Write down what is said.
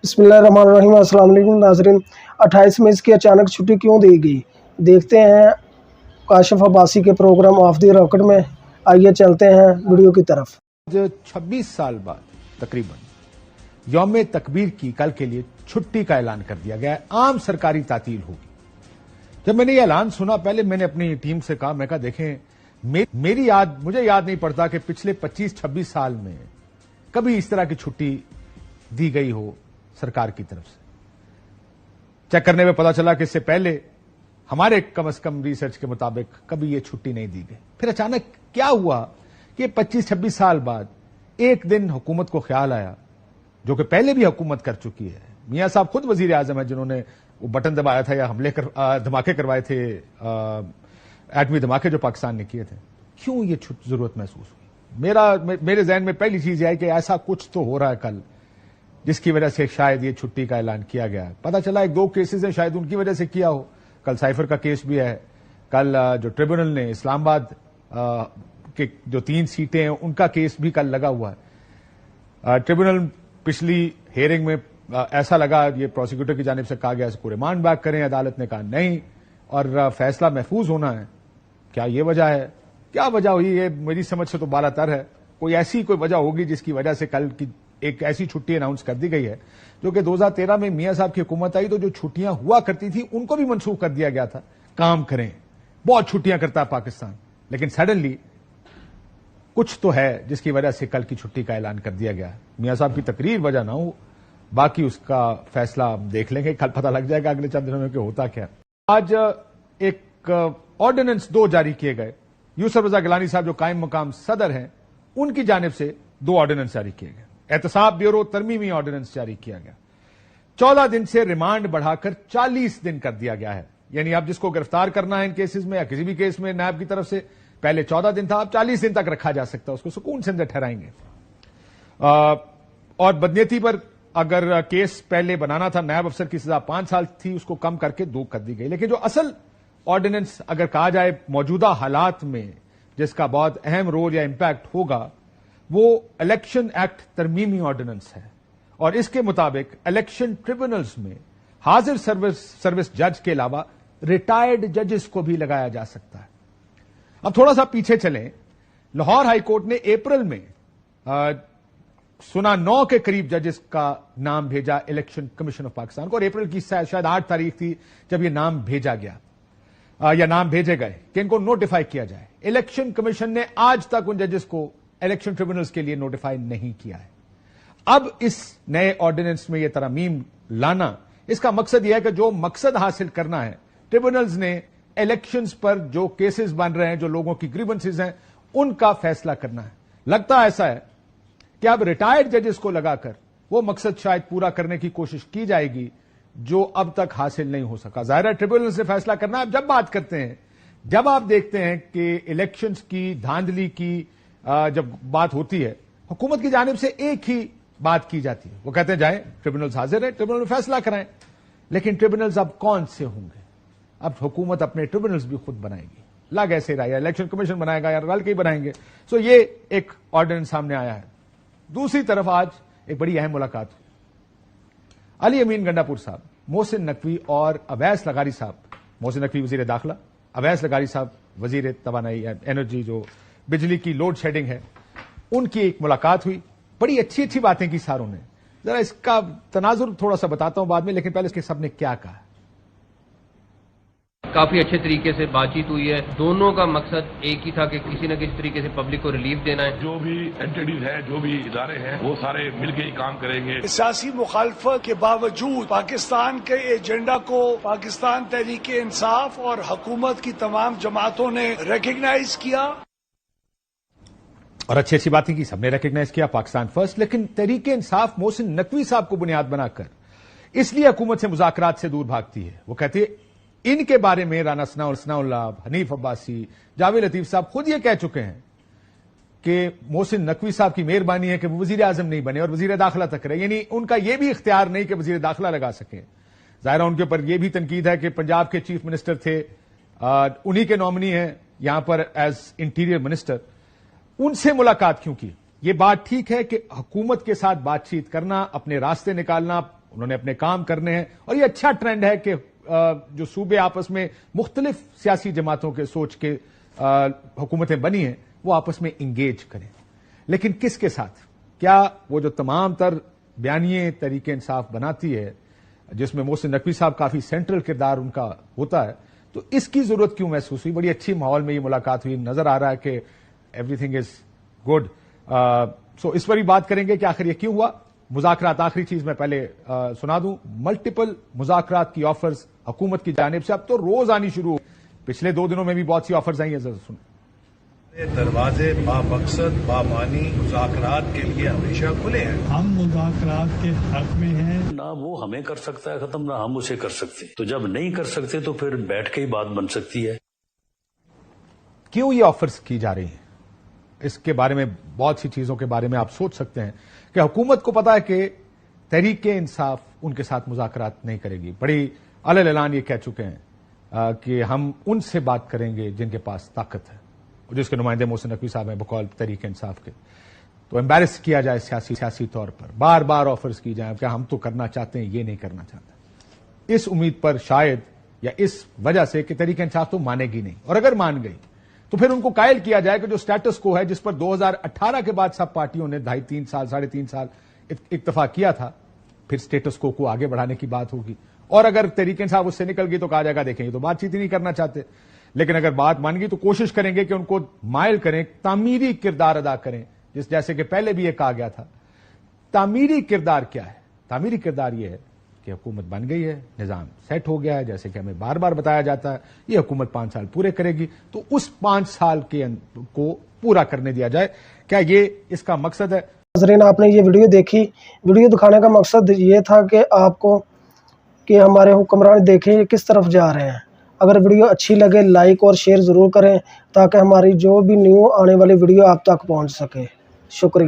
बिस्मिल्लाहिर्रहमानिर्रहीम। अस्सलाम वालेकुम नाज़रीन। 28 मई की अचानक छुट्टी क्यों दी गई, देखते हैं काशिफ अब्बासी के प्रोग्राम ऑफ द रॉकेट में। आइए चलते हैं वीडियो की तरफ। 26 साल बाद तकरीबन यौम तकबीर की कल के लिए छुट्टी का ऐलान कर दिया गया है। आम सरकारी तातील होगी। जब मैंने ये ऐलान सुना, पहले मैंने अपनी टीम से कहा, मैं कहा देखें, मुझे याद नहीं पड़ता कि पिछले 25-26 साल में कभी इस तरह की छुट्टी दी गई हो सरकार की तरफ से। चेक करने में पता चला कि इससे पहले हमारे कम से कम रिसर्च के मुताबिक कभी ये छुट्टी नहीं दी गई। फिर अचानक क्या हुआ कि 25-26 साल बाद एक दिन हुकूमत को ख्याल आया, जो कि पहले भी हुकूमत कर चुकी है। मियां साहब खुद वजीर आजम है जिन्होंने वो बटन दबाया था या धमाके करवाए थे, एटमी धमाके जो पाकिस्तान ने किए थे। क्यों ये जरूरत महसूस हुई? मेरे जहन में पहली चीज आई कि ऐसा कुछ तो हो रहा है कल, जिसकी वजह से शायद ये छुट्टी का ऐलान किया गया। पता चला 1-2 केसेस हैं, शायद उनकी वजह से किया हो। कल साइफर का केस भी है। कल जो ट्रिब्यूनल ने इस्लामाबाद के जो 3 सीटें हैं उनका केस भी कल लगा हुआ है। ट्रिब्यूनल पिछली हियरिंग में ऐसा लगा, ये प्रोसिक्यूटर की जानिब से कहा गया इसको रिमांड बैक करें, अदालत ने कहा नहीं और फैसला महफूज होना है। क्या ये वजह है? क्या वजह हुई है? मेरी समझ से तो बालातर है। कोई ऐसी कोई वजह होगी जिसकी वजह से कल की एक ऐसी छुट्टी अनाउंस कर दी गई है, जो कि 2013 में मियां साहब की हुकूमत आई तो जो छुट्टियां हुआ करती थी उनको भी मंसूख कर दिया गया था। काम करें, बहुत छुट्टियां करता है पाकिस्तान, लेकिन सडनली कुछ तो है जिसकी वजह से कल की छुट्टी का ऐलान कर दिया गया। मियां साहब की तकरीर वजह ना हो, बाकी उसका फैसला देख लेंगे, कल पता लग जाएगा अगले चंद दिनों में कि होता क्या। आज एक ऑर्डिनेंस 2 जारी किए गए। यूसुफ रजा गिलानी साहब जो कायम मकाम सदर हैं, उनकी जानिब से 2 ऑर्डिनेंस जारी किए गए। एहतसाब ब्यूरो तरमीमी ऑर्डिनेंस जारी किया गया। 14 दिन से रिमांड बढ़ाकर 40 दिन कर दिया गया है। यानी अब जिसको गिरफ्तार करना है इन केसेस में या किसी भी केस में नैब की तरफ से, पहले 14 दिन था, अब 40 दिन तक रखा जा सकता है, उसको सुकून से अंदर ठहराएंगे। और बदनीयती पर अगर केस पहले बनाना था, नैब अफसर की सजा 5 साल थी, उसको कम करके 2 कर दी गई। लेकिन जो असल ऑर्डिनेंस अगर कहा जाए मौजूदा हालात में जिसका बहुत अहम रोल या इंपैक्ट होगा, वो इलेक्शन एक्ट तरमीमी ऑर्डिनेंस है। और इसके मुताबिक इलेक्शन ट्रिब्यूनल्स में हाजिर सर्विस जज के अलावा रिटायर्ड जजेस को भी लगाया जा सकता है। अब थोड़ा सा पीछे चलें। लाहौर हाई कोर्ट ने अप्रैल में 9 के करीब जजेस का नाम भेजा इलेक्शन कमीशन ऑफ पाकिस्तान को, और अप्रैल की शायद 8 तारीख थी जब यह नाम भेजा गया या नाम भेजे गए कि इनको नोटिफाई किया जाए। इलेक्शन कमीशन ने आज तक उन जजेस को इलेक्शन ट्रिब्यूनल्स के लिए नोटिफाई नहीं किया है। अब इस नए ऑर्डिनेंस में यह तरमीम लाना, इसका मकसद यह है कि जो मकसद हासिल करना है, ट्रिब्यूनल्स ने इलेक्शंस पर जो केसेस बन रहे हैं, जो लोगों की ग्रीवेंसेस हैं, उनका फैसला करना है। लगता ऐसा है कि अब रिटायर्ड जजेस को लगाकर वो मकसद शायद पूरा करने की कोशिश की जाएगी जो अब तक हासिल नहीं हो सका। जाहिर है ट्रिब्यूनल से फैसला करना है। अब जब बात करते हैं, जब आप देखते हैं कि इलेक्शंस की धांधली की जब बात होती है, हुकूमत की जानिब से एक ही बात की जाती है, वो कहते हैं जाएं, ट्रिब्यूनल्स हाजिर है, ट्रिब्यूनल में फैसला कराएं। लेकिन ट्रिब्यूनल्स अब कौन से होंगे? अब हुकूमत अपने ट्रिब्यूनल्स भी खुद बनाएगी। लग ऐसे रहा है, इलेक्शन कमीशन बनाएगा या रल के ही बनाएंगे। सो ये एक ऑर्डिनेंस सामने आया है। दूसरी तरफ आज एक बड़ी अहम मुलाकात हुई। अली अमीन गंडापुर साहब, मोहसिन नकवी और अवैस लगारी साहब, मोहसिन नकवी वजीर दाखिला, अवैस लगारी साहब वजीर तवानाई एनर्जी, जो बिजली की लोड शेडिंग है, उनकी एक मुलाकात हुई। बड़ी अच्छी अच्छी बातें की सारों ने। जरा इसका तनाजुर थोड़ा सा बताता हूं बाद में, लेकिन पहले इसके सबने क्या कहा। काफी अच्छे तरीके से बातचीत हुई है। दोनों का मकसद एक ही था कि किसी न किसी तरीके से पब्लिक को रिलीफ देना है। जो भी एंटिटीज हैं, जो भी इदारे हैं, वो सारे मिलकर ही काम करेंगे। सियासी मुखालफत के बावजूद पाकिस्तान के एजेंडा को पाकिस्तान तहरीक इंसाफ और हुकूमत की तमाम जमातों ने रिकग्नाइज किया और अच्छी अच्छी बातें की, सबने रिकग्नाइज किया पाकिस्तान फर्स्ट। लेकिन तहरीक इंसाफ मोहसिन नकवी साहब को बुनियाद बनाकर इसलिए हुकूमत से मुज़ाकरात से दूर भागती है। वो कहती है इनके बारे में राना सनाउल्लाह, हनीफ अब्बासी, जावेद लतीफ साहब खुद ये कह चुके हैं कि मोहसिन नकवी साहब की मेहरबानी है कि वो वजीर आजम नहीं बने और वजीर दाखिला तक रहे। यानी उनका यह भी इख्तियार नहीं कि वजीर दाखिला लगा सके। जाहिर उनके ऊपर यह भी तनकीद है कि पंजाब के चीफ मिनिस्टर थे, उन्हीं के नॉमिनी हैं यहां पर एज इंटीरियर मिनिस्टर। उनसे मुलाकात क्यों की? यह बात ठीक है कि हुकूमत के साथ बातचीत करना, अपने रास्ते निकालना, انہوں نے اپنے کام کرنے ہیں, اور یہ اچھا ٹرینڈ ہے کہ جو صوبے آپس میں مختلف سیاسی جماعتوں کے سوچ کے حکومتیں بنی ہیں وہ آپس میں انگیج کریں. لیکن کس کے ساتھ؟ کیا وہ جو تمام تر بیانیے تحریک انصاف بناتی ہے جس میں محسن نقوی صاحب کافی سینٹرل کردار ان کا ہوتا ہے, تو اس کی ضرورت کیوں محسوس ہوئی؟ بڑی اچھی ماحول میں یہ ملاقات ہوئی, نظر آ رہا ہے کہ ایوری تھنگ از گڈ. سو اس پر بھی بات کریں گے کہ آخر یہ کیوں ہوا. مذاکرات, آخری چیز میں پہلے سنا دوں, ملٹیپل مذاکرات کی آفرز حکومت کی جانب سے اب تو روز آنی شروع ہو. پچھلے 2 دنوں میں بھی بہت سی آفرز آئی ہیں, ذرا سنیں. دروازے با مقصد با معنی مذاکرات کے لیے ہمیشہ کھلے ہیں. ہم مذاکرات کے حق میں ہیں. نہ وہ ہمیں کر سکتا ہے ختم, نہ ہم اسے کر سکتے. تو جب نہیں کر سکتے تو پھر بیٹھ کے ہی بات بن سکتی ہے. کیوں یہ آفرز کی جا رہی ہیں؟ اس کے بارے میں بہت سی چیزوں کے بارے میں آپ سوچ سکتے ہیں کہ حکومت کو پتا ہے کہ تحریک انصاف ان کے ساتھ مذاکرات نہیں کرے گی. بڑی علل اعلان یہ کہہ چکے ہیں کہ ہم ان سے بات کریں گے جن کے پاس طاقت ہے, جس کے نمائندے محسن نقوی صاحب ہیں بقول تحریک انصاف کے. تو امبیرس کیا جائے سیاسی طور پر, بار بار آفرز کی جائیں کہ ہم تو کرنا چاہتے ہیں, یہ نہیں کرنا چاہتے. اس امید پر شاید, یا اس وجہ سے کہ تحریک انصاف تو مانے گی نہیں, اور اگر مان گئی تو پھر ان کو قائل کیا جائے کہ جو سٹیٹس کو ہے جس پر 2018 کے بعد سب پارٹیوں نے 2.5-3 سال 3.5 سال اتفاق کیا تھا, پھر سٹیٹس کو آگے بڑھانے کی بات ہوگی. اور اگر تحریک انصاف اس سے نکل گئی تو کہا جائے گا دیکھیں یہ تو بات چیت ہی نہیں کرنا چاہتے. لیکن اگر بات مان گئی تو کوشش کریں گے کہ ان کو مائل کریں, تعمیری کردار ادا کریں, جیسے کہ پہلے بھی یہ کہا گیا تھا. تعمیری کردار کیا ہے؟ تعمیری کردار یہ ہے کہ حکومت بن گئی ہے, نظام سیٹ ہو گیا ہے, جیسے کہ ہمیں بار بار بتایا جاتا ہے, یہ حکومت 5 سال پورے کرے گی, تو اس 5 سال کے کو پورا کرنے دیا جائے. کیا یہ اس کا مقصد ہے؟ ناظرین, آپ نے یہ ویڈیو دیکھی. ویڈیو دکھانے کا مقصد یہ تھا کہ آپ کو کہ ہمارے حکمران دیکھیں یہ کس طرف جا رہے ہیں. اگر ویڈیو اچھی لگے لائک اور شیئر ضرور کریں تاکہ ہماری جو بھی نیو آنے والی ویڈیو آپ تک پہنچ سکے. شکریہ.